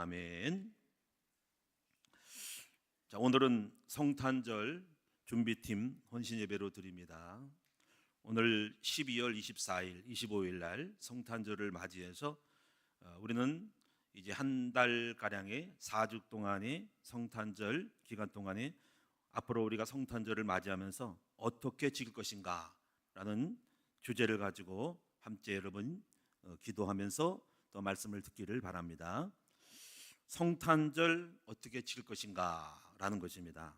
아멘. 자, 오늘은 성탄절 준비팀 헌신 예배로 드립니다. 오늘 12월 24일, 25일 날 성탄절을 맞이해서 우리는 이제 한 달 가량의 4주 동안의 성탄절 기간 동안에 앞으로 우리가 성탄절을 맞이하면서 어떻게 지킬 것인가라는 주제를 가지고 함께 여러분 기도하면서 또 말씀을 듣기를 바랍니다. 성탄절 어떻게 지킬 것인가라는 것입니다.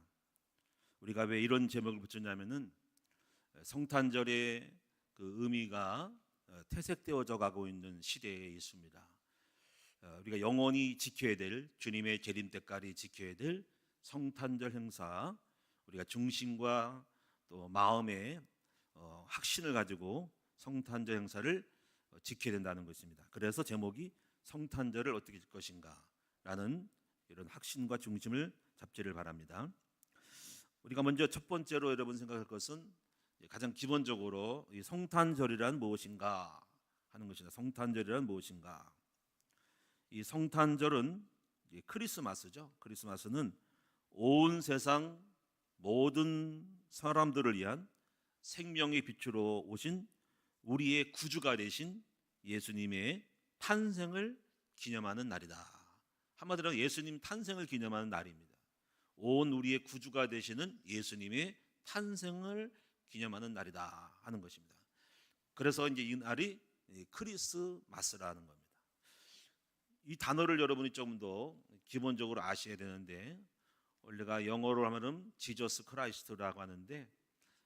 우리가 왜 이런 제목을 붙였냐면은 성탄절의 그 의미가 퇴색되어져 가고 있는 시대에 있습니다. 우리가 영원히 지켜야 될 주님의 재림 때까지 지켜야 될 성탄절 행사, 우리가 중심과 또 마음의 확신을 가지고 성탄절 행사를 지켜야 된다는 것입니다. 그래서 제목이 성탄절을 어떻게 지킬 것인가 라는 이런 확신과 중심을 잡기를 바랍니다. 우리가 먼저 첫 번째로 여러분 생각할 것은 가장 기본적으로 이 성탄절이란 무엇인가 하는 것이다. 성탄절이란 무엇인가? 이 성탄절은 크리스마스죠. 크리스마스는 온 세상 모든 사람들을 위한 생명의 빛으로 오신 우리의 구주가 되신 예수님의 탄생을 기념하는 날이다. 한마디로 예수님 탄생을 기념하는 날입니다. 온 우리의 구주가 되시는 예수님의 탄생을 기념하는 날이다 하는 것입니다. 그래서 이제 이 날이 크리스마스라는 겁니다. 이 단어를 여러분이 좀 더 기본적으로 아셔야 되는데, 원래가 영어로 하면은 지저스 크라이스트라고 하는데,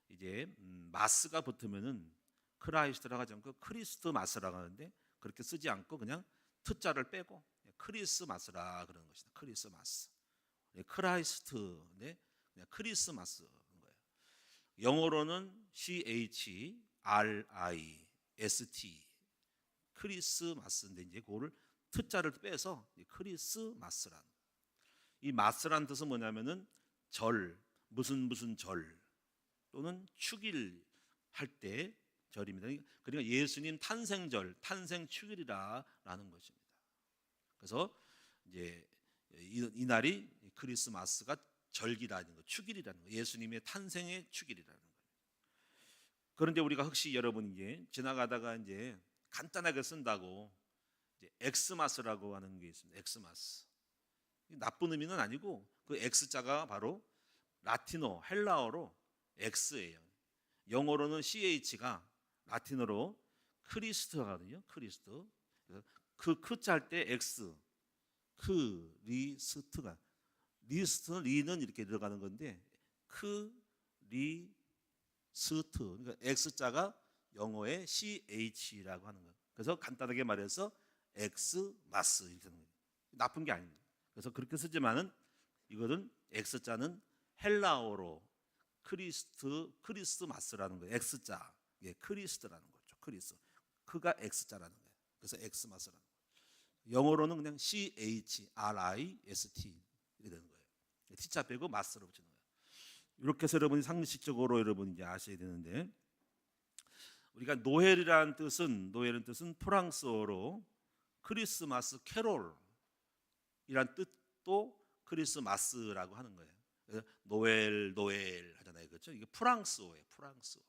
이제 마스가 붙으면은 크라이스트라고 하지 않고 크리스트마스라고 하는데, 그렇게 쓰지 않고 그냥 트자를 빼고 크리스마스라 그러는 것이다. 크리스마스. 크라이스트, 그냥 크리스마스인 거예요. 영어로는 CHRIST, 크리스마스인데 이제 그거를 트자를 빼서 크리스마스란. 이 마스란 뜻은 뭐냐면은 절, 무슨 절 또는 축일 할 때 절입니다. 그러니까 예수님 탄생절, 탄생 축일이라는 것입니다. 그래서 이제 이 날이 크리스마스가 절기라는 거, 축일이라는 거, 예수님의 탄생의 축일이라는 거예요. 그런데 우리가 혹시 여러분 이제 지나가다가 이제 간단하게 쓴다고 이제 엑스마스라고 하는 게 있습니다. 엑스마스. 나쁜 의미는 아니고 그 X자가 바로 라틴어, 헬라어로 X예요. 영어로는 CH가 라틴어로 크리스트거든요. 크리스트. 그 크자 할 때 X, 크리스트가, 리스트는 리는 이렇게 들어가는 건데 크리스트, 그러니까 X자가 영어의 CH라고 하는 거예요. 그래서 간단하게 말해서 엑스마스 이렇게 하는 거예요. 나쁜 게 아닙니다. 그래서 그렇게 쓰지만은 이거는 X자는 헬라어로 크리스마스라는 거예요. X자, 크리스트라는 거죠. 크리스, 크가 X자라는 거예요. 그래서 엑스마스라는 거예요. 영어로는 그냥 CHRIST 이렇게 되는 거예요. T자 빼고 마스로 붙이는 거예요. 이렇게 해서 여러분이 상식적으로 여러분이 이제 아셔야 되는데, 우리가 노엘이라는 뜻은 프랑스어로 크리스마스 캐롤이란 뜻도 크리스마스라고 하는 거예요. 그래서 노엘 하잖아요, 그렇죠? 이게 프랑스어예요, 프랑스어.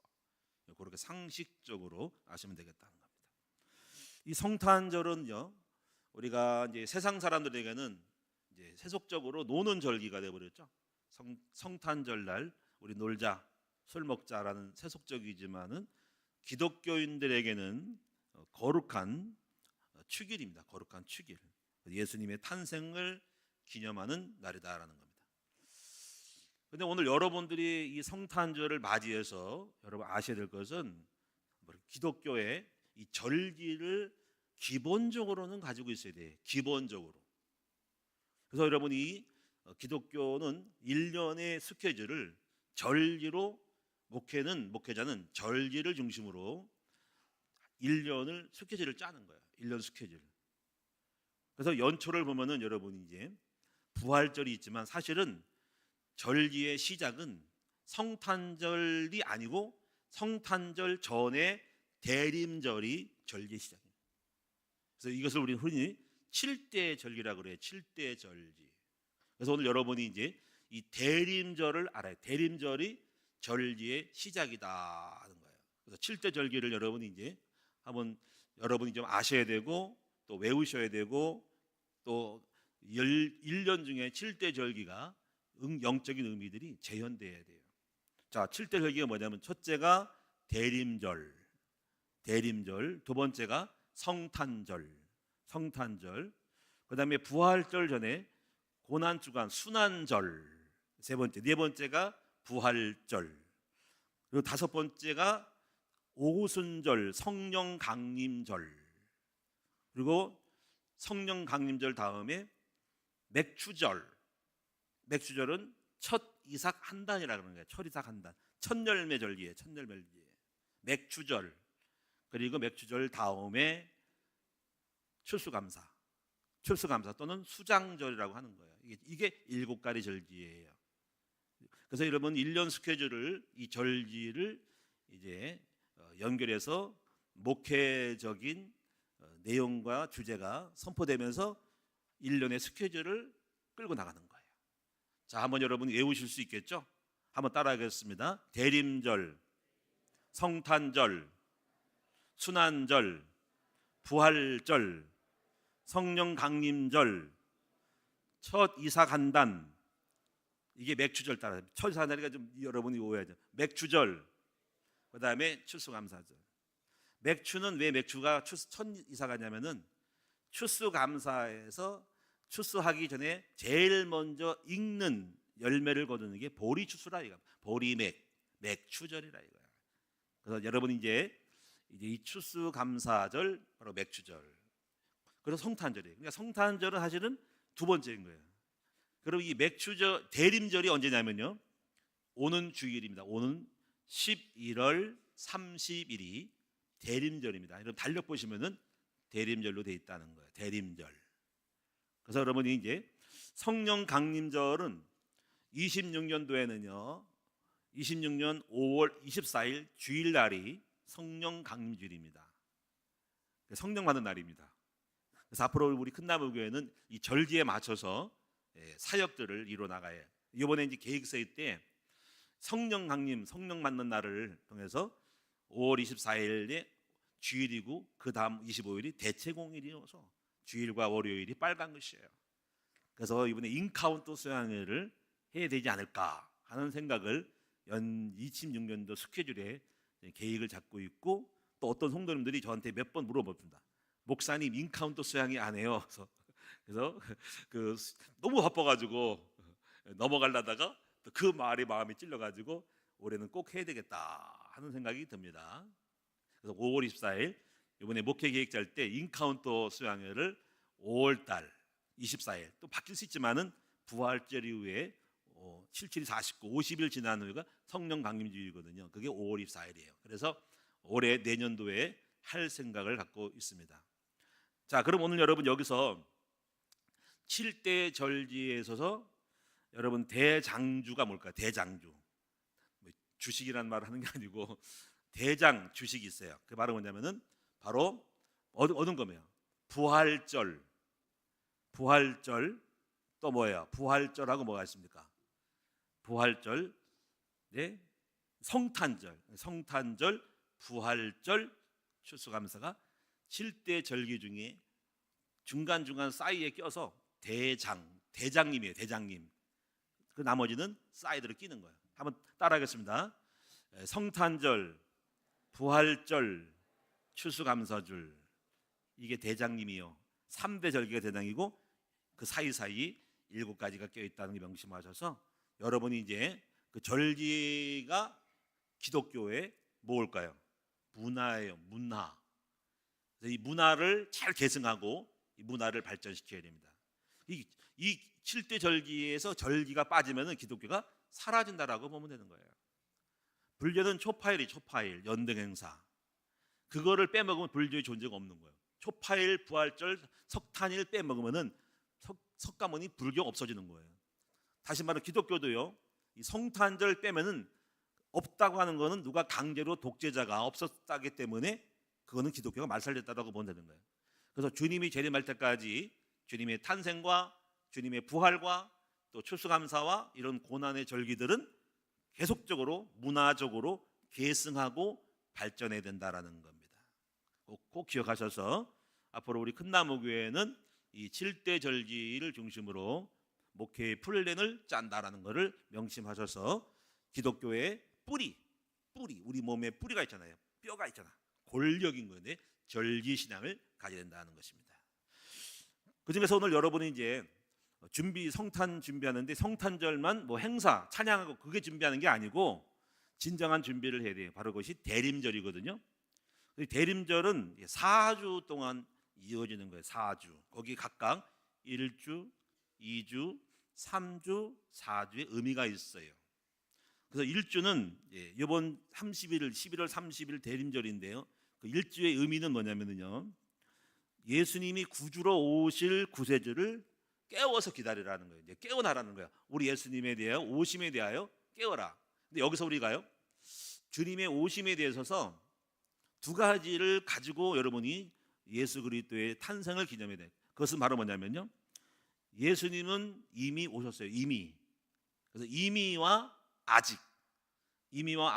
그렇게 상식적으로 아시면 되겠다는 겁니다. 이 성탄절은요, 우리가 이제 세상 사람들에게는 이제 세속적으로 노는 절기가 되어버렸죠. 성탄절 날 우리 놀자, 술 먹자라는 세속적이지만은 기독교인들에게는 거룩한 축일입니다. 거룩한 축일. 예수님의 탄생을 기념하는 날이다라는 겁니다. 그런데 오늘 여러분들이 이 성탄절을 맞이해서 여러분 아셔야 될 것은 기독교의 이 절기를 기본적으로는 가지고 있어야 돼요. 기본적으로. 그래서 여러분이 기독교는 1년의 스케줄을 절기로 목회자는 절기를 중심으로 1년을 스케줄을 짜는 거예요. 1년 스케줄. 그래서 연초를 보면은 여러분이 이제 부활절이 있지만 사실은 절기의 시작은 성탄절이 아니고 성탄절 전에 대림절이 절기의 시작입니다. 그래서 이것을 우리는 흔히 칠대 절기라고 그래요. 칠대 절기. 그래서 오늘 여러분이 이제 이 대림절을 알아요. 대림절이 절기의 시작이다 하는 거예요. 그래서 칠대 절기를 여러분이 이제 한번 여러분이 좀 아셔야 되고 또 외우셔야 되고 또 1년 중에 칠대 절기가 영적인 의미들이 재현돼야 돼요. 자, 칠대 절기가 뭐냐면 첫째가 대림절, 두 번째가 성탄절, 그다음에 부활절 전에 고난주간 순환절, 네 번째가 부활절, 그리고 다섯 번째가 오순절, 성령 강림절, 그리고 성령 강림절 다음에 맥추절은 첫 이삭 한 단이라고 하는 거예요. 첫 이삭 한 단, 첫 열매 절기에 맥추절, 그리고 맥추절 다음에 추수감사 또는 수장절이라고 하는 거예요. 이게 7가지 절기예요. 그래서 여러분 1년 스케줄을 이 절기를 이제 연결해서 목회적인 내용과 주제가 선포되면서 1년의 스케줄을 끌고 나가는 거예요. 자, 한번 여러분 외우실 수 있겠죠? 한번 따라하겠습니다. 대림절, 성탄절, 순환절, 부활절, 성령 강림절, 첫 이삭 한 단, 이게 맥추절 따라. 첫 이삭 한 단이가 좀 여러분이 오해하죠. 맥추절, 그 다음에 추수감사절. 맥추는 왜 맥추가 첫 이삭하냐면은 추수감사에서 추수하기 전에 제일 먼저 익는 열매를 거두는 게 보리추수라 이거. 맥추절이라 이거야. 그래서 여러분 이제 이 추수감사절 바로 맥추절. 그래서 성탄절이에요. 그러니까 성탄절은 사실은 두 번째인 거예요. 그리고 이 맥추절 대림절이 언제냐면요. 오는 주일입니다. 오는 11월 30일이 대림절입니다. 여러분 달력 보시면은 대림절로 돼 있다는 거예요. 대림절. 그래서 여러분이 이제 성령 강림절은 26년도에는요. 26년 5월 24일 주일날이 성령 강림주일입니다. 성령 받는 날입니다. 그래서 앞으로 우리 큰나무교회는 이 절기에 맞춰서 사역들을 이루어 나가요. 이번에 이제 계획서일 때 성령 강림, 성령 받는 날을 통해서 5월 24일에 주일이고 그 다음 25일이 대체공일이어서 주일과 월요일이 빨간 글씨예요. 그래서 이번에 인카운트 수양회를 해야 되지 않을까 하는 생각을 연 26년도 스케줄에 계획을 잡고 있고 또 어떤 성도님들이 저한테 몇 번 물어봅니다. 목사님 인카운트 수양회 안 해요. 그래서 너무 바빠가지고 넘어가려다가 그 말에 마음이 찔려가지고 올해는 꼭 해야 되겠다 하는 생각이 듭니다. 그래서 5월 24일 이번에 목회 계획 짤 때 인카운터 수양회를 5월달 24일 또 바뀔 수 있지만은 부활절 이후에 77이 49, 50일 지난 후가 성령 강림주일이거든요. 그게 5월 24일이에요. 그래서 올해 내년도에 할 생각을 갖고 있습니다. 자, 그럼 오늘 여러분 여기서 7대 절기에 있어서 여러분 대장주가 뭘까요? 대장주. 주식이라는 말을 하는 게 아니고 대장 주식이 있어요. 그 말은 뭐냐면은 바로 어떤 거예요? 부활절 또 뭐예요? 부활절하고 뭐가 있습니까? 부활절, 네, 성탄절, 부활절, 추수감사가 7대 절기 중에 중간중간 사이에 껴서 대장님이에요. 대장님. 그 나머지는 사이드로 끼는 거예요. 한번 따라하겠습니다. 성탄절, 부활절, 추수감사절, 이게 대장님이요. 3대 절기가 대장이고 그 사이사이 7가지가 껴있다는 게 명심하셔서 여러분이 이제 그 절기가 기독교의 뭘까요? 문화예요. 문화. 그래서 이 문화를 잘 계승하고 이 문화를 발전시켜야 됩니다. 이 7대 절기에서 절기가 빠지면 기독교가 사라진다라고 보면 되는 거예요. 불교는 초파일, 연등행사. 그거를 빼먹으면 불교의 존재가 없는 거예요. 초파일, 부활절, 석탄일 빼먹으면은 석가모니 불교 없어지는 거예요. 다시 말해 기독교도요. 이 성탄절 빼면은 없다고 하는 거는 누가 강제로 독재자가 없었다기 때문에 그거는 기독교가 말살됐다고 보면 되는 거예요. 그래서 주님이 재림할 때까지 주님의 탄생과 주님의 부활과 또 추수감사와 이런 고난의 절기들은 계속적으로 문화적으로 계승하고 발전해야 된다라는 겁니다. 꼭 기억하셔서 앞으로 우리 큰나무교회는 이 7대 절기를 중심으로 목회의 플랜을 짠다라는 것을 명심하셔서 기독교의 뿌리, 우리 몸에 뿌리가 있잖아요. 뼈가 있잖아. 골격인 건데 절기신앙을 가져야 된다는 것입니다. 그중에서 오늘 여러분이 이제 성탄 준비하는데 성탄절만 뭐 행사, 찬양하고 그게 준비하는 게 아니고 진정한 준비를 해야 돼요. 바로 그것이 대림절이거든요. 대림절은 4주 동안 이어지는 거예요. 4주. 거기 각각 1주, 2주, 3주, 4주의 의미가 있어요. 그래서 1주는 이번 11월 30일 대림절인데요. 그 1주의 의미는 뭐냐면요. 예수님이 구주로 오실 구세주를 깨워서 기다리라는 거예요. 깨워나라는 거예요. 우리 예수님에 대하여 오심에 대하여 깨워라. 근데 여기서 우리가요. 주님의 오심에 대해서 두 가지를 가지고 여러분이 예수 그리스도의 탄생을 기념해야 돼요. 그것은 바로 뭐냐면요. 예수님은 이미 오셨어요. 이미. 그래서 이미와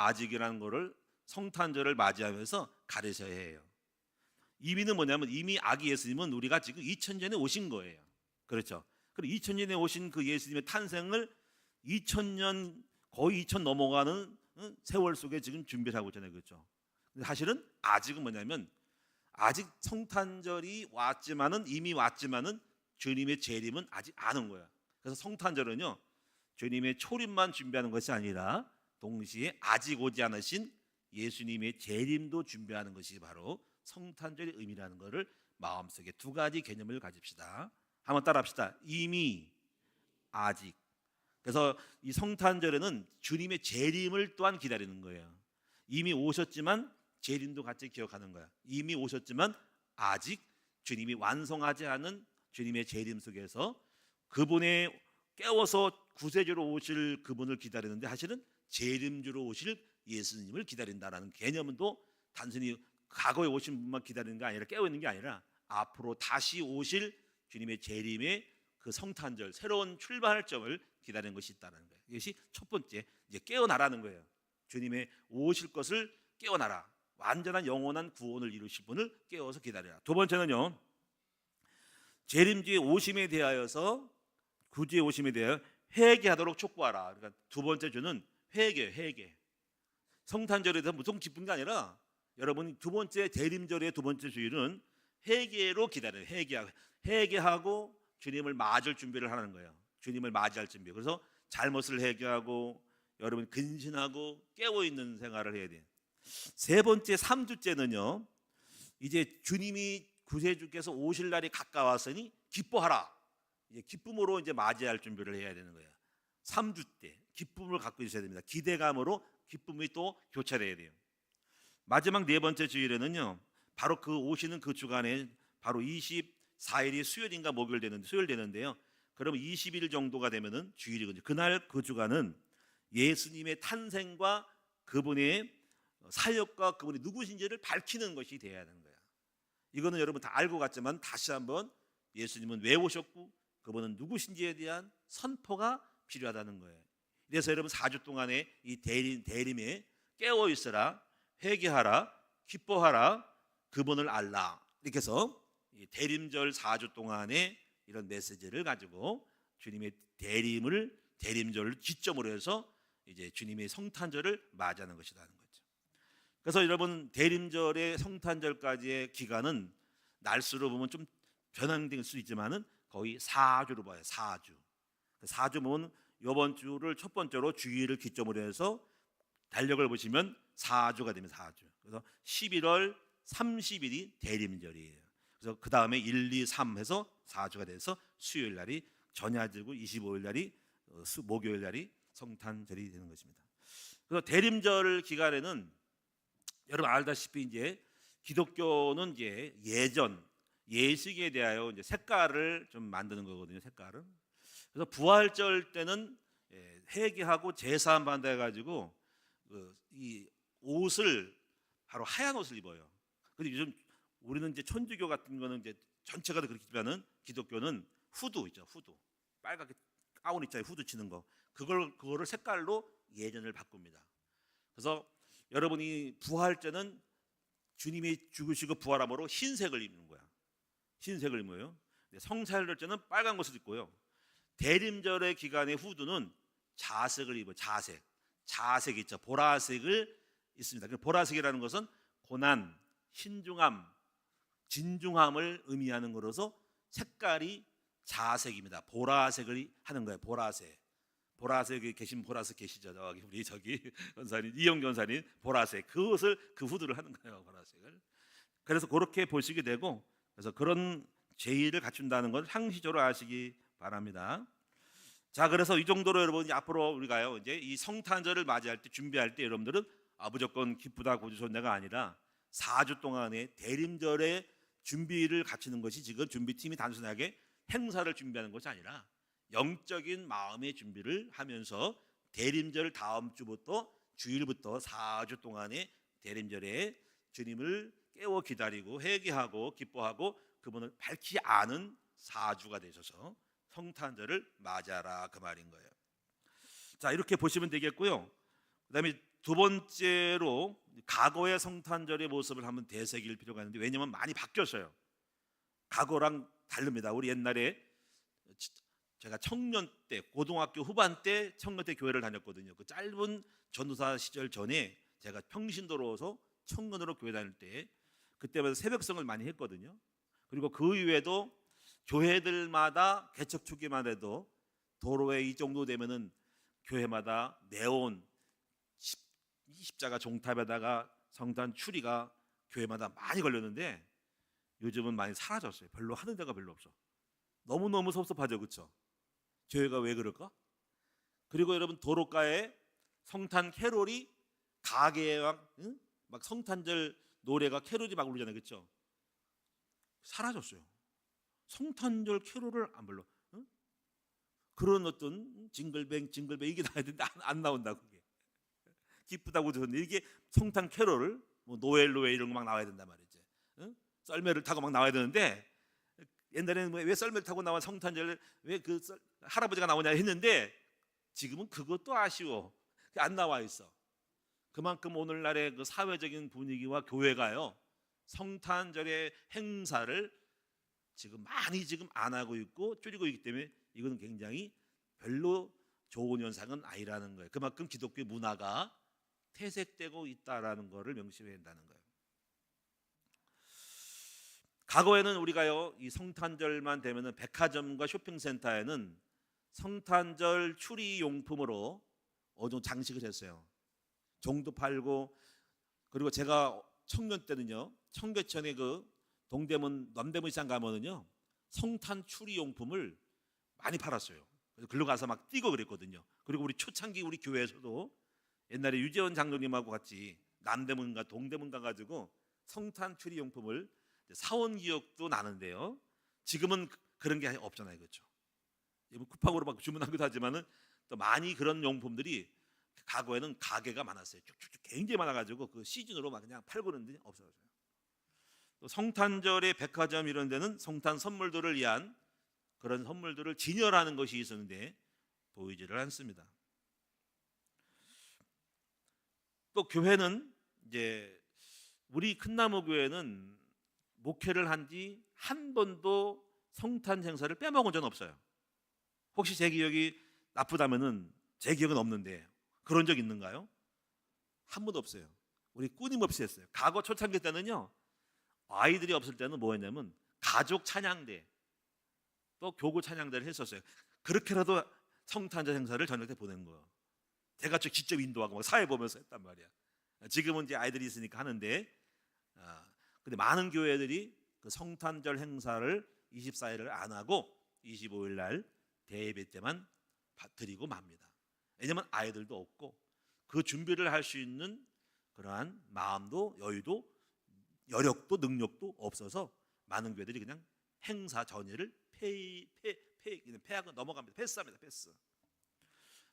아직이라는 것을 성탄절을 맞이하면서 가르쳐야 해요. 이미는 뭐냐면 이미 아기 예수님은 우리가 지금 2000년에 오신 거예요. 그렇죠. 그리고 2000년에 오신 그 예수님의 탄생을 2000년 거의 2000 넘어가는 세월 속에 지금 준비를 하고 있잖아요. 그렇죠. 사실은 아직은 뭐냐면 아직 성탄절이 이미 왔지만은 주님의 재림은 아직 안 온 거야. 그래서 성탄절은요. 주님의 초림만 준비하는 것이 아니라 동시에 아직 오지 않으신 예수님의 재림도 준비하는 것이 바로 성탄절의 의미라는 것을 마음속에 두 가지 개념을 가집시다. 한번 따라합시다. 이미, 아직. 그래서 이 성탄절에는 주님의 재림을 또한 기다리는 거예요. 이미 오셨지만 재림도 같이 기억하는 거야. 이미 오셨지만 아직 주님이 완성하지 않은 주님의 재림 속에서 그분의 깨워서 구세주로 오실 그분을 기다리는데 사실은 재림주로 오실 예수님을 기다린다라는 개념도 단순히 과거에 오신 분만 기다리는 게 아니라 깨어 있는 게 아니라 앞으로 다시 오실 주님의 재림의 그 성탄절 새로운 출발점을 기다리는 것이 있다는 거예요. 이것이 첫 번째 이제 깨어나라는 거예요. 주님의 오실 것을 깨어나라. 완전한 영원한 구원을 이루실 분을 깨워서 기다려라. 두 번째는요. 재림주의 오심에 대하여서 구주의 오심에 대하여 회개하도록 촉구하라. 그러니까 두 번째 주는 회개. 성탄절에 대해서 무슨 기쁜 게 아니라 여러분이 두 번째 대림절의 두 번째 주일은 회개로 기다려요. 회개하고 주님을 맞을 준비를 하는 거예요. 주님을 맞이할 준비. 그래서 잘못을 회개하고 여러분 근신하고 깨어 있는 생활을 해야 돼요. 세 번째 3주째는요. 이제 주님이 구세주께서 오실 날이 가까웠으니 기뻐하라. 이제 기쁨으로 이제 맞이할 준비를 해야 되는 거예요. 3주 때 기쁨을 갖고 있어야 됩니다. 기대감으로 기쁨이 또 교차돼야 돼요. 마지막 네 번째 주일에는요. 바로 그 오시는 그 주간에 바로 24일이 수요일인가 목요일 수요일 되는데요. 그러면 20일 정도가 되면은 주일이거든요. 그날 그 주간은 예수님의 탄생과 그분의 사역과 그분이 누구신지를 밝히는 것이 되어야 하는 거예요. 이거는 여러분 다 알고 갔지만 다시 한번 예수님은 왜 오셨고 그분은 누구신지에 대한 선포가 필요하다는 거예요. 그래서 여러분 4주 동안에 이 대림에 깨어 있으라, 회개하라, 기뻐하라, 그분을 알라. 이렇게 해서 대림절 4주 동안에 이런 메시지를 가지고 주님의 대림절을 기점으로 해서 이제 주님의 성탄절을 맞이하는 것이라는 거죠. 그래서 여러분 대림절의 성탄절까지의 기간은 날수로 보면 좀 변형될 수 있지만은 거의 4주로 봐요. 4주. 4주 보면 이번 주를 첫 번째로 주일을 기점으로 해서 달력을 보시면 4주가 되면 4주. 그래서 11월 30일이 대림절이에요. 그래서 그 다음에 1, 2, 3 해서 4주가 돼서 수요일 날이 전야지고 25일 날이 목요일 날이 성탄절이 되는 것입니다. 그래서 대림절 기간에는 여러분 알다시피 이제 기독교는 이제 예식에 대하여 이제 색깔을 좀 만드는 거거든요. 색깔은. 그래서 부활절 때는 회개하고 제사함 받아 가지고 이 옷을 바로 하얀 옷을 입어요. 근데 요즘 우리는 이제 천주교 같은 거는 이제 전체가 다 그렇지만은 기독교는 후드 있죠. 후드. 빨갛게 가운 있잖아요. 후드 치는 거. 그거를 색깔로 예전을 바꿉니다. 그래서 여러분이 부활절은 주님이 죽으시고 부활함으로 흰색을 입는 거야. 흰색을 입어요. 성살절제는 빨간 것을 입고요. 대림절의 기간의 후드는 자색을 입어요. 자색 있죠. 보라색을 입습니다. 보라색이라는 것은 고난, 신중함, 진중함을 의미하는 것으로서 색깔이 자색입니다. 보라색을 하는 거예요. 보라색에 계신 보라색 계시죠? 우리 저기 권사님 이영 권사님 보라색 그 후드를 하는 거예요. 보라색을. 그래서 그렇게 보시게 되고 그래서 그런 제의를 갖춘다는 걸 상시적으로 아시기 바랍니다. 자, 그래서 이 정도로 여러분 앞으로 우리가요 이제 이 성탄절을 맞이할 때 준비할 때 여러분들은 무조건 기쁘다 고주손자가 아니라 4주 동안의 대림절의 준비를 갖추는 것이 지금 준비팀이 단순하게 행사를 준비하는 것이 아니라 영적인 마음의 준비를 하면서 대림절 다음 주부터 주일부터 4주 동안의 대림절에 주님을 깨워 기다리고 회개하고 기뻐하고 그분을 밝히 아는 4주가 되셔서 성탄절을 맞이하라 그 말인 거예요. 자, 이렇게 보시면 되겠고요. 그다음에 두 번째로 과거의 성탄절의 모습을 한번 되새길 필요가 있는데 왜냐하면 많이 바뀌었어요. 과거랑 다릅니다. 우리 옛날에 제가 청년 때 고등학교 후반 때 청년 때 교회를 다녔거든요. 그 짧은 전도사 시절 전에 제가 평신도로서 청년으로 교회 다닐 때 그때마다 새벽성을 많이 했거든요. 그리고 그 이후에도 교회들마다 개척 초기만 해도 도로에 이 정도 되면은 교회마다 네온 십자가 종탑에다가 성탄 추리가 교회마다 많이 걸렸는데 요즘은 많이 사라졌어요. 별로 하는 데가 별로 없어. 너무너무 섭섭하죠. 그렇죠? 교회가 왜 그럴까? 그리고 여러분 도로가에 성탄 캐롤이 가게에 막 성탄절 노래가 캐롤이 막 울리잖아요. 그렇죠? 사라졌어요. 성탄절 캐롤을 안 불러. 그런 어떤 징글뱅 이게 나와야 되는데 안 나온다. 그게 기쁘다고 들었는데 이게 성탄 캐롤을 뭐 노엘 이런 거 막 나와야 된단 말이지. 썰매를 타고 막 나와야 되는데 옛날에는 왜 썰매를 타고 나와 성탄절 왜 그 할아버지가 나오냐 했는데 지금은 그것도 아쉬워. 안 나와 있어. 그만큼 오늘날의 그 사회적인 분위기와 교회가요 성탄절의 행사를 지금 많이 안 하고 있고 줄이고 있기 때문에 이건 굉장히 별로 좋은 현상은 아니라는 거예요. 그만큼 기독교 문화가 퇴색되고 있다라는 것을 명심해야 한다는 거예요. 과거에는 우리가요 이 성탄절만 되면은 백화점과 쇼핑센터에는 성탄절 추리 용품으로 어느 장식을 했어요. 종도 팔고 그리고 제가 청년 때는요 청계천에 그 동대문 남대문 시장 가면은요 성탄 추리 용품을 많이 팔았어요. 그래서 글로 가서 막 뛰고 그랬거든요. 그리고 우리 초창기 우리 교회에서도 옛날에 유재원 장로님하고 같이 남대문과 동대문 가가지고 성탄 추리 용품을 사온 기억도 나는데요. 지금은 그런 게 없잖아요, 그렇죠? 쿠팡으로 막 주문하기도 하지만은 또 많이 그런 용품들이 과거에는 가게가 많았어요. 쭉쭉쭉 굉장히 많아가지고 그 시즌으로 막 그냥 팔고 그러는데 없어졌어요. 또 성탄절의 백화점 이런 데는 성탄 선물들을 위한 그런 선물들을 진열하는 것이 있었는데 보이지를 않습니다. 또 교회는 이제 우리 큰나무 교회는 목회를 한 지 한 번도 성탄 행사를 빼먹은 적은 없어요. 혹시 제 기억이 나쁘다면은 제 기억은 없는데 그런 적 있는가요? 한 번도 없어요. 우리 끊임없이 했어요. 과거 초창기 때는요 아이들이 없을 때는 뭐 했냐면 가족 찬양대 또 교구 찬양대를 했었어요. 그렇게라도 성탄절 행사를 저녁 때 보낸 거예요. 제가 직접 인도하고 막 사회 보면서 했단 말이야. 지금은 이제 아이들이 있으니까 하는데 근데 많은 교회들이 그 성탄절 행사를 24일을 안 하고 25일 날 대예배 때만 드리고 맙니다. 왜냐면 아이들도 없고 그 준비를 할 수 있는 그러한 마음도 여유도 여력도 능력도 없어서 많은 교회들이 그냥 행사 전일을 패하고 넘어갑니다. 패스합니다. 패스.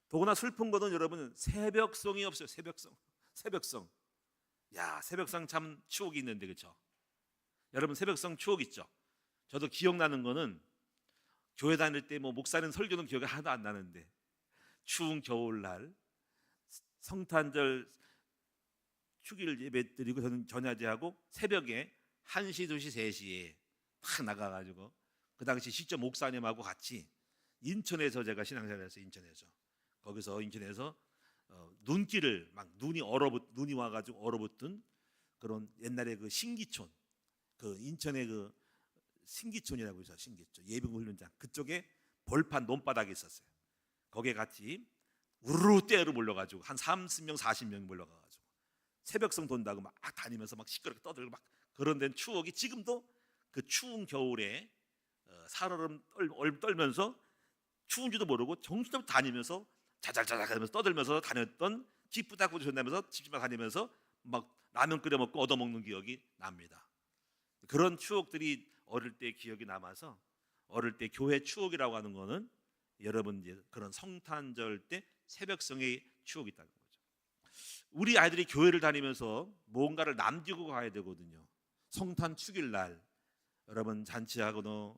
더구나 슬픈 것은 여러분 새벽성이 없어요. 새벽성. 야 새벽성 참 추억이 있는데 그렇죠? 여러분 새벽성 추억 있죠? 저도 기억나는 거는 교회 다닐 때 뭐 목사님 설교는 기억이 하나도 안 나는데 추운 겨울날 성탄절 축일 예배 드리고 저는 전야제하고 새벽에 1시, 2시, 3시에 딱 나가가지고 그 당시 시점 목사님하고 같이 인천에서 제가 신앙생활을 했어요. 거기서 인천에서 눈길을 막 눈이 와가지고 얼어붙은 그런 옛날에 그 신기촌, 그 인천의 그 신기촌이라고 있어요. 신기촌 예비군 훈련장 그쪽에 벌판 논바닥이 있었어요. 거기에 같이 우르르 떼로 몰려가지고 한 30명 40명이 몰려가가지고 새벽성 돈다고 막 다니면서 막 시끄럽게 떠들고 막 그런 데는 추억이 지금도 그 추운 겨울에 살얼음 떨면서 추운지도 모르고 정신없이 다니면서 자잘자잘 하면서 떠들면서 다녔던 기쁘다고 전하면서 집집만 다니면서 막 라면 끓여 먹고 얻어 먹는 기억이 납니다. 그런 추억들이 어릴 때 기억이 남아서 어릴 때 교회 추억이라고 하는 거는 여러분 이제 그런 성탄절 때 새벽성의 추억이 있다는 거죠. 우리 아이들이 교회를 다니면서 뭔가를 남기고 가야 되거든요. 성탄 축일 날 여러분 잔치하거나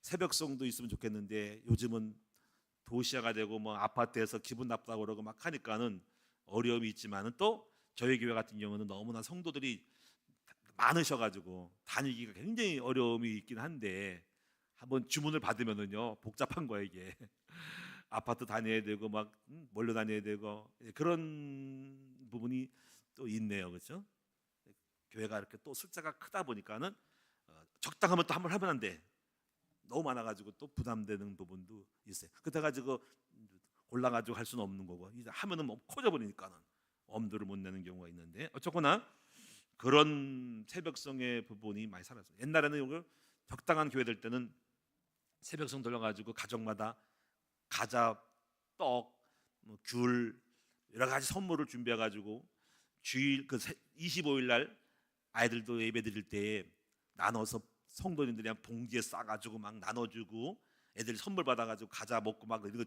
새벽성도 있으면 좋겠는데 요즘은 도시화가 되고 뭐 아파트에서 기분 나쁘다고 그러고 막 하니까는 어려움이 있지만은 또 저희 교회 같은 경우는 너무나 성도들이 많으셔가지고 다니기가 굉장히 어려움이 있긴 한데 한번 주문을 받으면은요 복잡한 거예요 이게. 아파트 다녀야 되고 막 몰려 다녀야 되고 그런 부분이 또 있네요, 그렇죠? 교회가 이렇게 또 숫자가 크다 보니까는 적당하면 또 한번 하면 안 돼. 너무 많아가지고 또 부담되는 부분도 있어요. 그래가지고 골라가지고 할 수는 없는 거고 이제 하면은 뭐 커져버리니까는 엄두를 못 내는 경우가 있는데 어쨌거나 그런 새벽성의 부분이 많이 사라졌어요. 옛날에는 이걸 적당한 교회 될 때는 새벽성 돌려가지고 가정마다 과자, 떡, 귤 여러 가지 선물을 준비해가지고 주일 그 25일 날 아이들도 예배 드릴 때 나눠서 성도님들이 그냥 봉지에 싸가지고 막 나눠주고 애들이 선물 받아가지고 과자 먹고 막 이런 거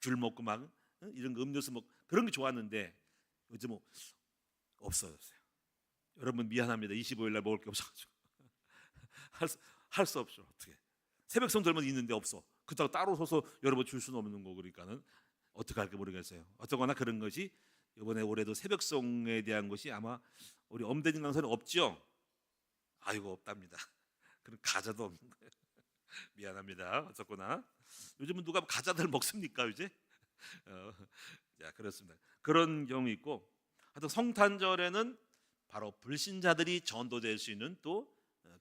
귤 먹고 막 이런 거 음료수 먹고 그런 게 좋았는데 요즘 뭐 없어졌어요. 여러분 미안합니다. 25일 날 먹을 게 없어가지고 할 수 없죠. 어떻게 새벽성 들면 있는데 없어. 그렇다고 따로 서서 여러분 줄 수는 없는 거 그러니까는 어떻게 할지 모르겠어요. 어쩌거나 그런 것이 이번에 올해도 새벽성에 대한 것이 아마 우리 엄대진 강사는 없죠. 아이고 없답니다. 그럼 과자도 없는 거예요. 미안합니다. 어쨌거나 요즘은 누가 과자들 먹습니까 이제? 자 그렇습니다. 그런 경우 있고 하여튼 성탄절에는 바로 불신자들이 전도될 수 있는 또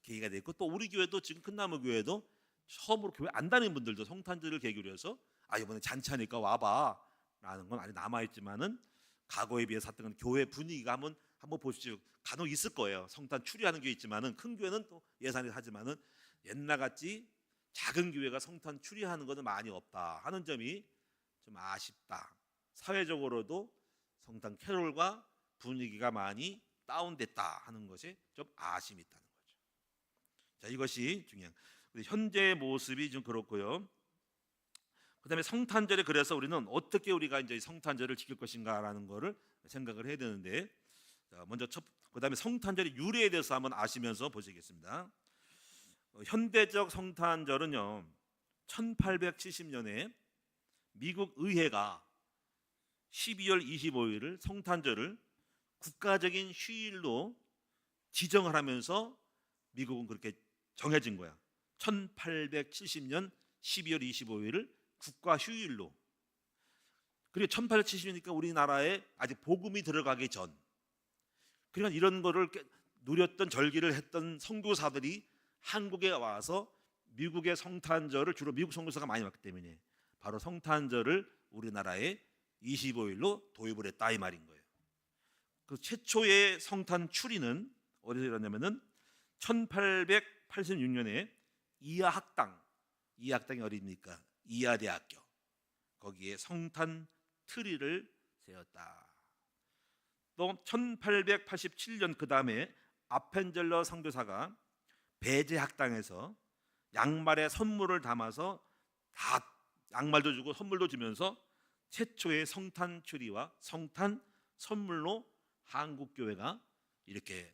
계기가 되고 또 우리 교회도 지금 큰나무 교회도 처음으로 교회 안 다니는 분들도 성탄절을 계기로 해서 이번에 잔치하니까 와봐 라는 건 아직 남아있지만은 과거에 비해서 했던 교회 분위기가 한번 보십시오. 간혹 있을 거예요. 성탄 추리하는 게 있지만은 큰 교회는 또 예산이 하지만은 옛날같이 작은 교회가 성탄 추리하는 것은 많이 없다 하는 점이 좀 아쉽다. 사회적으로도 성탄 캐롤과 분위기가 많이 다운됐다 하는 것이 좀 아쉬움이 있다는 거죠. 자 이것이 중요한 현재의 모습이 좀 그렇고요. 그다음에 성탄절에 그래서 우리는 어떻게 우리가 이제 성탄절을 지킬 것인가라는 거를 생각을 해야 되는데 자, 먼저 그다음에 성탄절의 유래에 대해서 한번 아시면서 보시겠습니다. 현대적 성탄절은요 1870년에 미국 의회가 12월 25일을 성탄절을 국가적인 휴일로 지정을 하면서 미국은 그렇게 정해진 거야. 1870년 12월 25일을 국가 휴일로. 그리고 1870년이니까 우리나라에 아직 복음이 들어가기 전. 그러니까 이런 거를 누렸던 절기를 했던 선교사들이 한국에 와서 미국의 성탄절을 주로 미국 선교사가 많이 왔기 때문에 바로 성탄절을 우리나라에 25일로 도입을 했다 이 말인 거예요. 그 최초의 성탄 추리는 어디서 일어났냐면은 1886년에 이하학당이 어디입니까? 이하대학교 거기에 성탄 트리를 세웠다. 또 1887년 그 다음에 아펜젤러 선교사가 배제학당에서 양말에 선물을 담아서 다 양말도 주고 선물도 주면서 최초의 성탄 트리와 성탄 선물로 한국 교회가 이렇게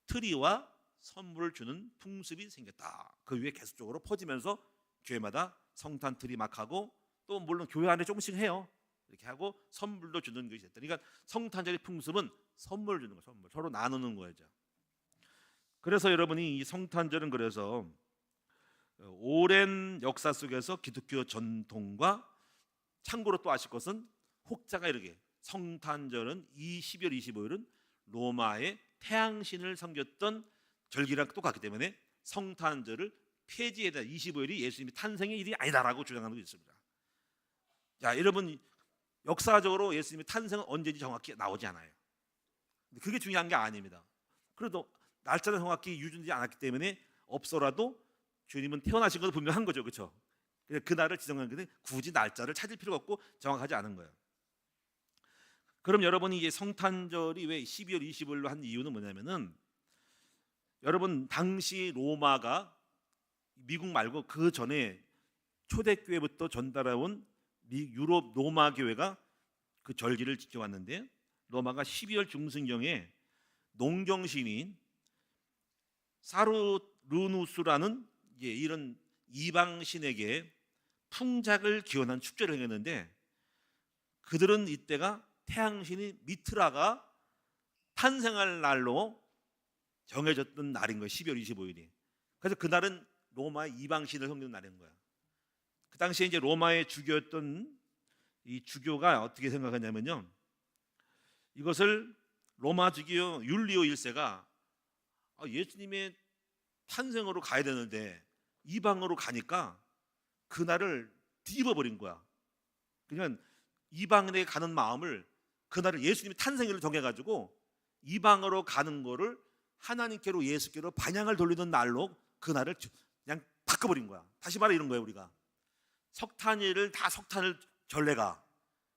트리와 선물을 주는 풍습이 생겼다. 그 위에 계속적으로 퍼지면서 교회마다 성탄트리 막 하고, 또 물론 교회 안에 조금씩 해요. 이렇게 하고 선물도 주는 것이 됐다. 그러니까 성탄절의 풍습은 선물 주는 거, 선물 서로 나누는 거죠. 그래서 여러분이 이 성탄절은 그래서 오랜 역사 속에서 기독교 전통과, 참고로 또 아실 것은 혹자가 이렇게 성탄절은 이 12월 25일은 로마의 태양신을 섬겼던 절기랑 똑같기 때문에 성탄절을 폐지해야 25일이 예수님이 탄생의 일이 아니다라고 주장하는 게 있습니다. 자, 여러분 역사적으로 예수님의 탄생은 언제인지 정확히 나오지 않아요. 그게 중요한 게 아닙니다. 그래도 날짜는 정확히 유전되지 않았기 때문에 없어라도 주님은 태어나신 것도 분명한 거죠, 그렇죠? 그 날을 지정하는 게 굳이 날짜를 찾을 필요가 없고 정확하지 않은 거예요. 그럼 여러분이 이제 성탄절이 왜 12월 25일로 한 이유는 뭐냐면은, 여러분 당시 로마가 미국 말고 그 전에 초대교회부터 전달해온 유럽 로마 교회가 그 절기를 지켜왔는데, 로마가 12월 중순경에 농경신인 사르루누스라는 이런 이방신에게 풍작을 기원한 축제를 행했는데, 그들은 이때가 태양신이 미트라가 탄생할 날로 정해졌던 날인 거예요. 12월 25일이. 그래서 그날은 로마의 이방신을 섬기는 날인 거야. 그 당시에 이제 로마의 주교였던 이 주교가 어떻게 생각하냐면요, 이것을 로마 주교 율리오 1세가 예수님의 탄생으로 가야 되는데 이방으로 가니까 그날을 뒤집어버린 거야. 그러니까 이방에 가는 마음을, 그날을 예수님의 탄생일로 정해가지고 이방으로 가는 거를 하나님께로, 예수께로 반향을 돌리는 날로 그날을 그냥 바꿔버린 거야. 다시 말해 이런 거예요. 우리가 석탄일을 다 석탄을 전례가,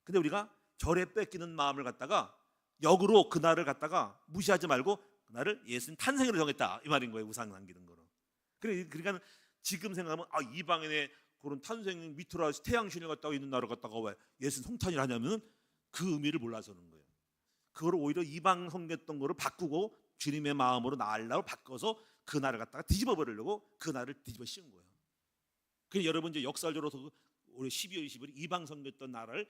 근데 우리가 절에 뺏기는 마음을 갖다가 역으로 그날을 갖다가 무시하지 말고 그날을 예수님 탄생일로 정했다, 이 말인 거예요. 우상 남기는 거로. 그러니까 지금 생각하면 이방인의 그런 탄생 미트라 태양신을 갖다가 있는 날을 갖다가 왜 예수님 성탄일 하냐면 그 의미를 몰라서는 거예요. 그걸 오히려 이방 섬겼던 거를 바꾸고 주님의 마음으로 날라고 바꿔서 그 날을 갖다가 뒤집어 버리려고 그 날을 뒤집어 씌운 거예요. 그래서 여러분 이제 역사적으로 올해 12월 20일이 이방 섬겼던 날을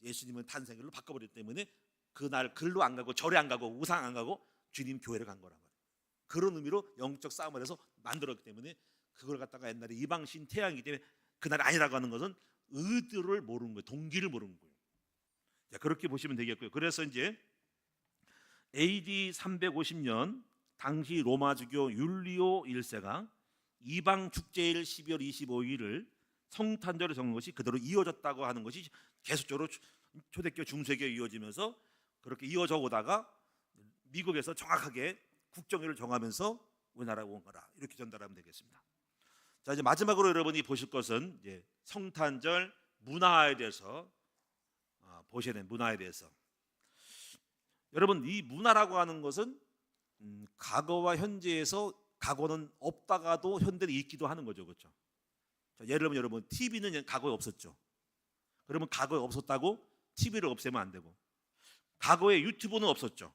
예수님의 탄생일로 바꿔버렸기 때문에 그날 글로 안 가고 절에 안 가고 우상 안 가고 주님 교회를 간 거란 말이에요. 그런 의미로 영적 싸움을 해서 만들었기 때문에 그걸 갖다가 옛날에 이방신 태양이기 때문에 그날이 아니라고 하는 것은 의도를 모르는 거예요. 동기를 모르는 거예요. 자, 그렇게 보시면 되겠고요. 그래서 이제 AD 350년 당시 로마주교 율리오 1세가 이방 축제일 12월 25일을 성탄절을 정한 것이 그대로 이어졌다고 하는 것이 계속적으로 초대교회 중세교회 이어지면서 그렇게 이어져 오다가 미국에서 정확하게 국정일을 정하면서 우리나라에 온 거라, 이렇게 전달하면 되겠습니다. 자, 이제 마지막으로 여러분이 보실 것은 이제 성탄절 문화에 대해서 보셔야 되는 문화에 대해서. 여러분 이 문화라고 하는 것은 과거와 현재에서 과거는 없다가도 현대는 있기도 하는 거죠, 그렇죠? 자, 예를 들면 여러분 TV는 과거에 없었죠. 그러면 과거에 없었다고 TV를 없애면 안 되고, 과거에 유튜브는 없었죠.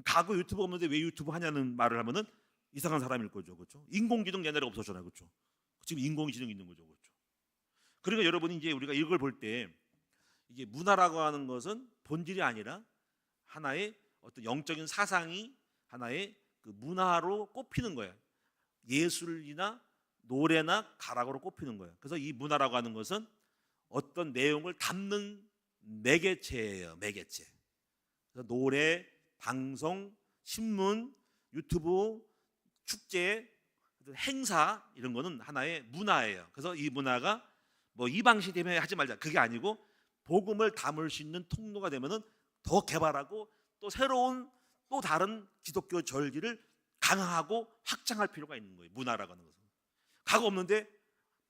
과거 유튜브 없는데 왜 유튜브 하냐는 말을 하면은 이상한 사람일 거죠, 그렇죠? 인공지능 옛날에 없었잖아요, 그렇죠? 지금 인공지능 있는 거죠, 그렇죠? 그러니까 여러분이 이제 우리가 이걸 볼 때 이게 문화라고 하는 것은 본질이 아니라 하나의 어떤 영적인 사상이 하나의 그 문화로 꼽히는 거예요. 예술이나 노래나 가락으로 꼽히는 거예요. 그래서 이 문화라고 하는 것은 어떤 내용을 담는 매개체예요, 매개체. 그래서 노래, 방송, 신문, 유튜브, 축제, 행사, 이런 거는 하나의 문화예요. 그래서 이 문화가 뭐 이방시 때문에 하지 말자, 그게 아니고 복음을 담을 수 있는 통로가 되면은 더 개발하고 또 새로운 또 다른 기독교 절기를 강화하고 확장할 필요가 있는 거예요. 문화라고 하는 것은 과거 없는데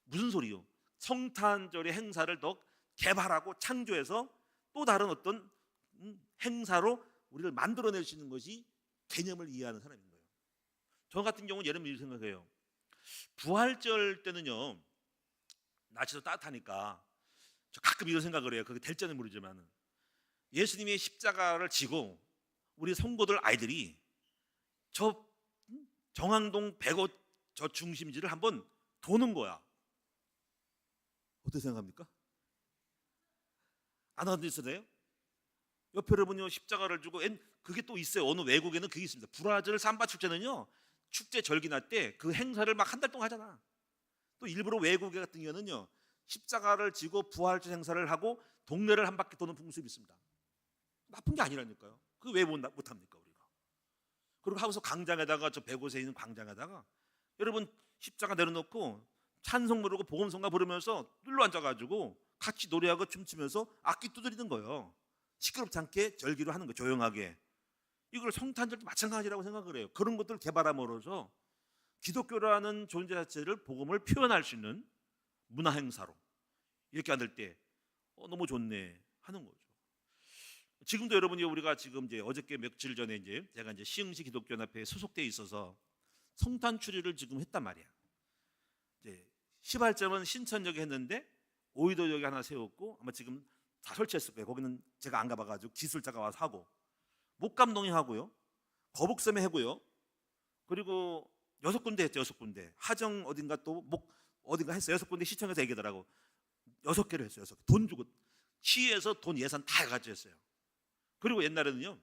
무슨 소리요? 성탄절의 행사를 더 개발하고 창조해서 또 다른 어떤 행사로 우리를 만들어낼 수 있는 것이 개념을 이해하는 사람인 거예요. 저 같은 경우는 예를 들면 이렇게 생각해요. 부활절 때는요, 날씨도 따뜻하니까 저 가끔 이런 생각을 해요. 그게 될지는 모르지만 예수님의 십자가를 지고 우리 성도들 아이들이 저 정왕동 105 저 중심지를 한번 도는 거야. 어떻게 생각합니까? 안 하는 데 있어요? 옆에 여러분요 십자가를 주고 그게 또 있어요. 어느 외국에는 그게 있습니다. 브라질 삼바 축제는요 축제 절기 날 때 그 행사를 막 한 달 동안 하잖아. 또 일부러 외국 같은 경우는요 십자가를 지고 부활절 행사를 하고 동네를 한 바퀴 도는 풍습이 있습니다. 나쁜 게 아니라니까요. 그거 왜 못합니까 우리가? 그리고 하고서 광장에다가 저 105세 있는 광장에다가 여러분 십자가 내려놓고 찬송 부르고 복음성가 부르면서 눌러 앉아가지고 같이 노래하고 춤추면서 악기 두드리는 거예요. 시끄럽지 않게 절기로 하는 거 조용하게. 이걸 성탄절도 마찬가지라고 생각을 해요. 그런 것들을 개발함으로써 기독교라는 존재 자체를 복음을 표현할 수 있는 문화 행사로 이렇게 만들 때 너무 좋네 하는 거죠. 지금도 여러분이 우리가 지금 이제 어저께 며칠 전에 이제 제가 이제 시흥시 기독교연합회에 소속돼 있어서 성탄 추리를 지금 했단 말이야. 이제 시발점은 신천역에 했는데 오이도역에 하나 세웠고 아마 지금 다 설치했을 거예요. 거기는 제가 안 가봐가지고 기술자가 와서 하고 목감동에 하고요, 거북섬에 하고요, 그리고 6군데 했죠. 6군데 하정 어딘가 또 어딘가 했어요. 6군데 시청에서 얘기하더라고. 6개를 했어요. 6개. 돈 주고 시에서 돈 예산 다 가지고 했어요. 그리고 옛날에는요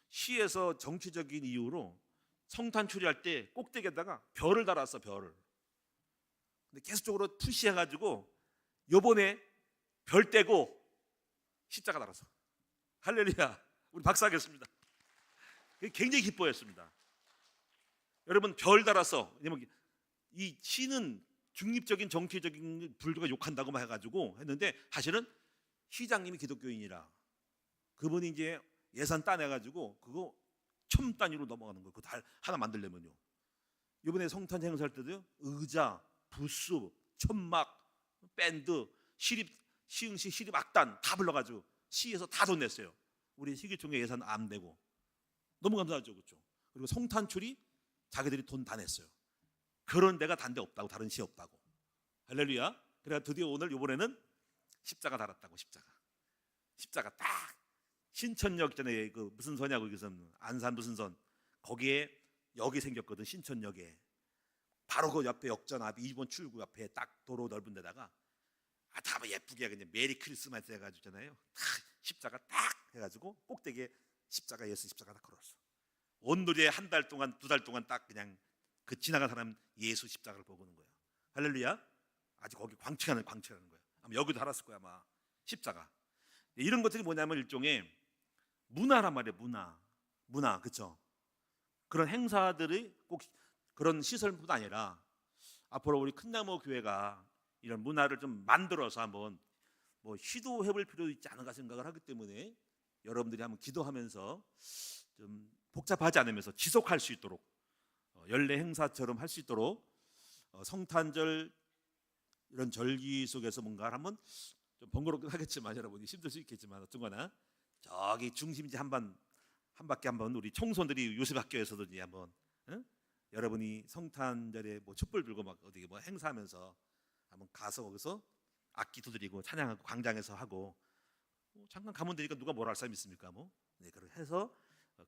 시에서 정치적인 이유로 성탄 추리할 때 꼭대기에다가 별을 달았어. 별을. 근데 계속적으로 푸시해가지고 요번에 별 떼고 십자가 달았어. 할렐루야. 우리 박수하겠습니다. 굉장히 기뻐했습니다. 여러분 별 달았어. 왜냐면 이 시는 중립적인 정치적인 불교가 욕한다고 해가지고 했는데 사실은 시장님이 기독교인이라 그분이 이제 예산 따내가지고 그거 1000 단위로 넘어가는 거예요. 그거 다 하나 만들려면요. 이번에 성탄 행사할 때도요 의자, 부스, 천막, 밴드, 시흥시 시립 악단 다 불러가지고 시에서 다 돈 냈어요. 우리 시기총회 예산 안 되고 너무 감사하죠, 그렇죠? 그리고 성탄출이 자기들이 돈 다 냈어요. 그런 데가 단 데 없다고, 다른 시 없다고. 할렐루야. 그래서 드디어 오늘 이번에는 십자가 달았다고. 십자가 딱 신천역 전에 그 무슨 선이냐고 여기서 안산 무슨 선 거기에 역이 생겼거든. 신천역에 바로 그 옆에 역전 앞 2번 출구 옆에 딱 도로 넓은 데다가 다 예쁘게 그냥 메리 크리스마스 해가지고잖아요. 다 십자가 딱 해가지고 꼭대기에 십자가 예수 십자가 다 걸었어. 온누리에 한 달 동안 2달 동안 딱 그냥 그 지나간 사람 예수 십자가를 보고는 거야. 할렐루야. 아직 거기 광채하는 거야. 아마 여기도 달았을 거야 아마 십자가. 이런 것들이 뭐냐면 일종의 문화란 말이에요. 문화 그렇죠? 그런 행사들이 꼭 그런 시설뿐 아니라 앞으로 우리 큰나무 교회가 이런 문화를 좀 만들어서 한번 뭐 시도해볼 필요도 있지 않은가 생각을 하기 때문에 여러분들이 한번 기도하면서 좀 복잡하지 않으면서 지속할 수 있도록 연례 행사처럼 할 수 있도록 성탄절 이런 절기 속에서 뭔가를 한번 좀 번거롭긴 하겠지만 여러분이 힘들 수 있겠지만 어떤거나 저기 중심지 한 바퀴 한번 우리 청소년들이 요새 학교에서도 이제 한번 여러분이 성탄절에 뭐 촛불 들고 막 어디 뭐 행사하면서 한번 가서 거기서 악기 두드리고 찬양하고 광장에서 하고 잠깐 가면 되니까 누가 뭐라 할 사람이 있습니까? 뭐 네, 그렇게 해서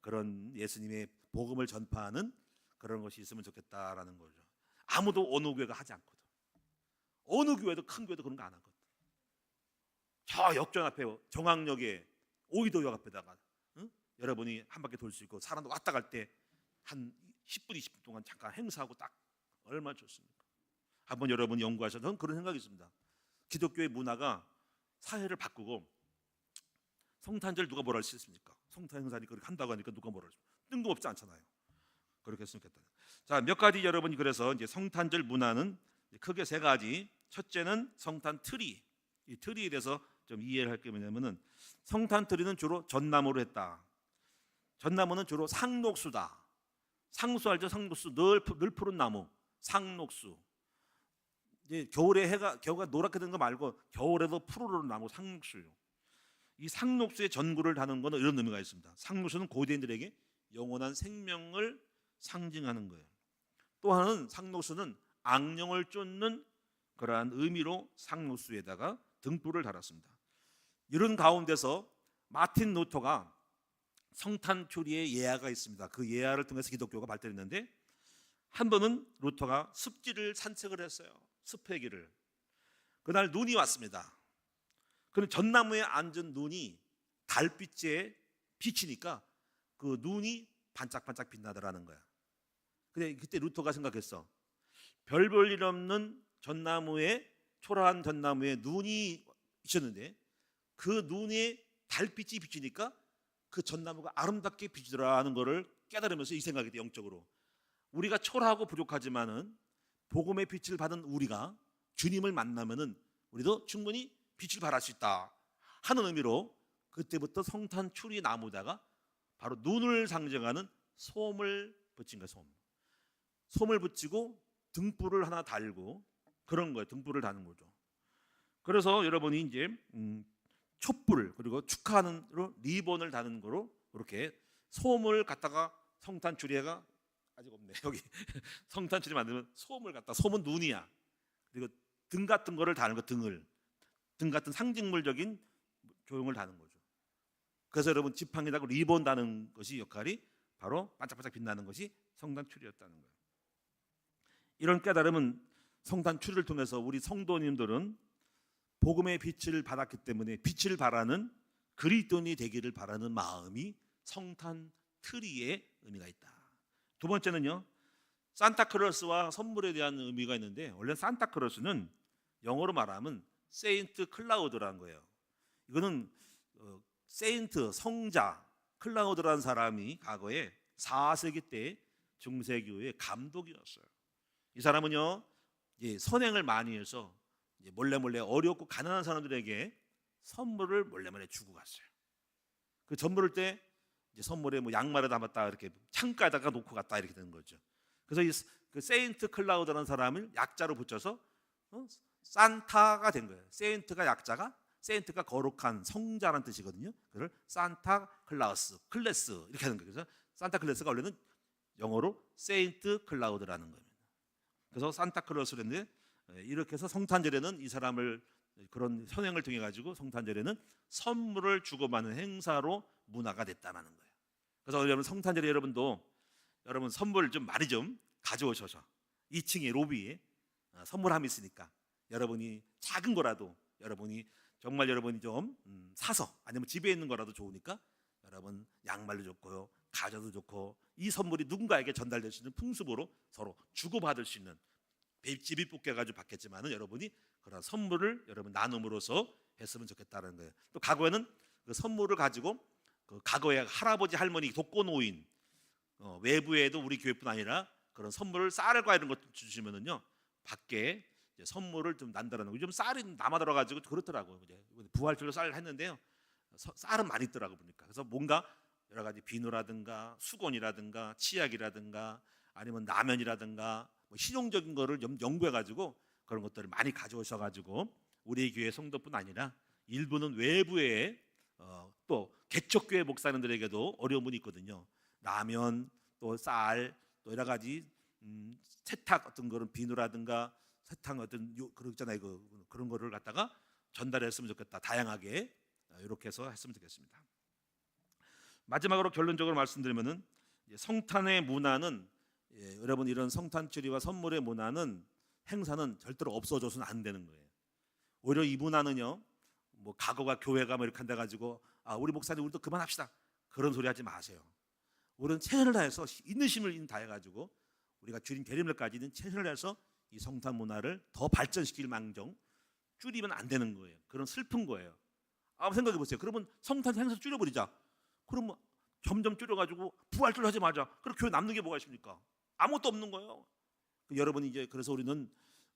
그런 예수님의 복음을 전파하는 그런 것이 있으면 좋겠다라는 거죠. 아무도 어느 교회가 하지 않거든. 어느 교회도 큰 교회도 그런 거 안 하거든. 저 역전 앞에 정왕역에 오이도역 앞에다가 여러분이 한 바퀴 돌 수 있고 사람도 왔다 갈 때 한 10분 20분 동안 잠깐 행사하고 딱 얼마나 좋습니까? 한번 여러분이 연구하셔서 저는 그런 생각이 있습니다. 기독교의 문화가 사회를 바꾸고 성탄절 누가 뭐라 할 수 있습니까? 성탄 행사니까 그렇게 한다고 하니까 누가 뭐라 할 수 있습니까? 뜬금없지 않잖아요. 그렇게 했으면 좋겠다. 자, 몇 가지 여러분이 그래서 이제 성탄절 문화는 크게 3가지. 첫째는 성탄 트리. 이 트리에 대해서 좀 이해를 할 게 뭐냐면은 성탄 트리는 주로 전나무로 했다. 전나무는 주로 상록수다. 상수 알죠? 상록수 늘 푸른 나무. 상록수. 이제 겨울에 겨우가 노랗게 된 거 말고 겨울에도 푸르른 나무 상록수요. 이 상록수의 전구를 다는 것은 이런 의미가 있습니다. 상록수는 고대인들에게 영원한 생명을 상징하는 거예요. 또 하나는 상록수는 악령을 쫓는 그러한 의미로 상록수에다가 등불을 달았습니다. 이런 가운데서 마틴 루터가 성탄초리의 예화가 있습니다. 그 예화를 통해서 기독교가 발달했는데, 한 번은 루터가 습지를 산책을 했어요. 숲의 길을. 그날 눈이 왔습니다. 그럼 전나무에 앉은 눈이 달빛에 비치니까 그 눈이 반짝반짝 빛나더라는 거야. 근데 그때 루터가 생각했어. 별 볼 일 없는 전나무에, 초라한 전나무에 눈이 있었는데 그 눈에 달빛이 비치니까 그 전나무가 아름답게 비치더라는 것을 깨달으면서 이 생각이 돼. 영적으로 우리가 초라하고 부족하지만은 복음의 빛을 받은 우리가 주님을 만나면은 우리도 충분히 빛을 발할 수 있다 하는 의미로 그때부터 성탄 추리 나무다가 바로 눈을 상징하는 솜을 붙인 거예요. 솜을 붙이고 등불을 하나 달고 그런 거예요. 등불을 다는 거죠. 그래서 여러분이 이제 촛불 그리고 축하하는 리본을 다는 거로 이렇게 솜을 갖다가 성탄 추리가 아직 없네. 여기 성탄 추리 만들면 솜을 갖다, 솜은 눈이야. 그리고 등 같은 거를 다는 거, 등 같은 상징물적인 조형을 다는 거죠. 그래서 여러분 지팡이다고 리본 다는 것이 역할이 바로 반짝반짝 빛나는 것이 성탄 추리였다는 거예요. 이런 깨달음은 성탄 추리를 통해서 우리 성도님들은 복음의 빛을 받았기 때문에 빛을 바라는 그리스도인이 되기를 바라는 마음이 성탄 트리의 의미가 있다. 두 번째는요, 산타클로스와 선물에 대한 의미가 있는데, 원래 산타클로스는 영어로 말하면 세인트 클라우드라는 거예요. 이거는 세인트, 성자 클라우드라는 사람이 과거에 4세기 때 중세교회 감독이었어요. 이 사람은요, 선행을 많이 해서 몰래 어렵고 가난한 사람들에게 선물을 몰래 주고 갔어요. 그 선물을 때 선물에 뭐 양말에 담았다 이렇게 창가에다가 놓고 갔다 이렇게 되는 거죠. 그래서 그 세인트 클라우드라는 사람을 약자로 붙여서 산타가 된 거예요. 세인트가 약자가, 세인트가 거룩한 성자라는 뜻이거든요. 그걸 산타 클라우스, 클래스 이렇게 하는 거예요. 그래서 산타 클래스가 원래는 영어로 세인트 클라우드라는 겁니다. 그래서 산타클로스를 했는데, 이렇게 해서 성탄절에는 이 사람을 그런 선행을 통해 가지고 성탄절에는 선물을 주고받는 행사로 문화가 됐다는 거예요. 그래서 여러분 성탄절에 여러분도 여러분 선물 좀 많이 좀 가져오셔서 2층에 로비에 선물함이 있으니까 여러분이 작은 거라도 여러분이 정말 여러분이 좀 사서, 아니면 집에 있는 거라도 좋으니까 여러분 양말도 좋고요, 가져도 좋고, 이 선물이 누군가에게 전달될 수 있는 풍습으로 서로 주고받을 수 있는, 집이 뽑혀가지고 받겠지만은 여러분이 그런 선물을 여러분 나눔으로써 했으면 좋겠다는 거예요. 또 과거에는 그 선물을 가지고 그 과거에 할아버지 할머니 독거노인, 외부에도 우리 교회뿐 아니라 그런 선물을 쌀과 이런 것 주시면은요 밖에 선물을 좀 난다라는 거. 요즘 쌀이 남아 들어가지고 그렇더라고요. 부활절로 쌀 했는데요, 쌀은 많이 있더라고 보니까. 그래서 뭔가 여러 가지 비누라든가 수건이라든가 치약이라든가 아니면 라면이라든가 뭐 실용적인 거를 연구해가지고 그런 것들을 많이 가져오셔가지고 우리 교회 성도뿐 아니라 일부는 외부에 또 개척교회 목사님들에게도 어려운 분이 있거든요. 라면, 또 쌀, 또 여러 가지 세탁 어떤 그런 비누라든가 세탁 어떤 그러잖아요. 그런 거를 갖다가 전달했으면 좋겠다. 다양하게 이렇게 해서 했으면 좋겠습니다. 마지막으로 결론적으로 말씀드리면은 성탄의 문화는, 여러분 이런 성탄주리와 선물의 문화는, 행사는 절대로 없어져서는 안 되는 거예요. 오히려 이 문화는요, 뭐 과거가 교회가 뭐 이렇게 한다 가지고 우리 목사님 우리도 그만합시다 그런 소리 하지 마세요. 우리는 최선을 다해서 있는 힘을 다해 가지고 우리가 주님 대림날까지 있는 최선을 다해서 이 성탄 문화를 더 발전시킬 망정 줄이면 안 되는 거예요. 그런 슬픈 거예요. 한번 생각해 보세요. 그러면 성탄 행사 줄여버리자. 그러면 점점 줄여가지고 부활절 하지 마자. 그럼 교회 남는 게 뭐가 있습니까? 아무것도 없는 거예요. 여러분이 이제 그래서 우리는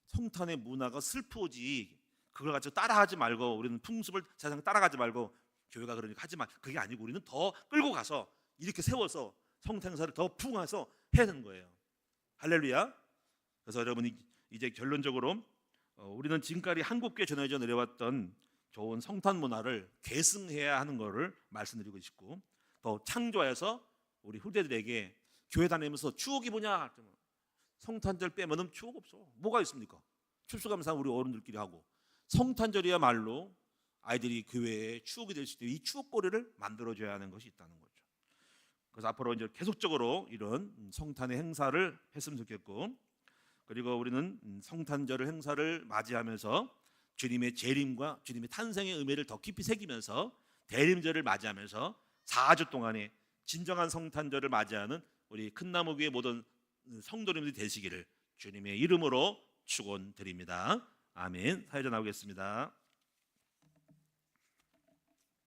성탄의 문화가 슬프지 그걸 가지고 따라하지 말고, 우리는 풍습을 세상 따라가지 말고, 교회가 그러니까 하지 마, 그게 아니고 우리는 더 끌고 가서 이렇게 세워서 성탄 행사를 더 부흥해서 해야 되는 거예요. 할렐루야. 그래서 여러분이 이제 결론적으로 우리는 지금까지 한국교회 전해져 내려왔던 좋은 성탄 문화를 계승해야 하는 것을 말씀드리고 싶고, 더 창조해서 우리 후대들에게 교회 다니면서 추억이 뭐냐, 성탄절 빼면은 추억 없어. 뭐가 있습니까? 추수감사 우리 어른들끼리 하고, 성탄절이야말로 아이들이 교회에 추억이 될 수 있도록 이 추억거리를 만들어줘야 하는 것이 있다는 거죠. 그래서 앞으로 이제 계속적으로 이런 성탄의 행사를 했으면 좋겠고, 그리고 우리는 성탄절 행사를 맞이하면서 주님의 재림과 주님의 탄생의 의미를 더 깊이 새기면서 대림절을 맞이하면서 4주 동안의 진정한 성탄절을 맞이하는 우리 큰나무교회 모든 성도님들이 되시기를 주님의 이름으로 축원드립니다. 아멘. 사회자 나오겠습니다.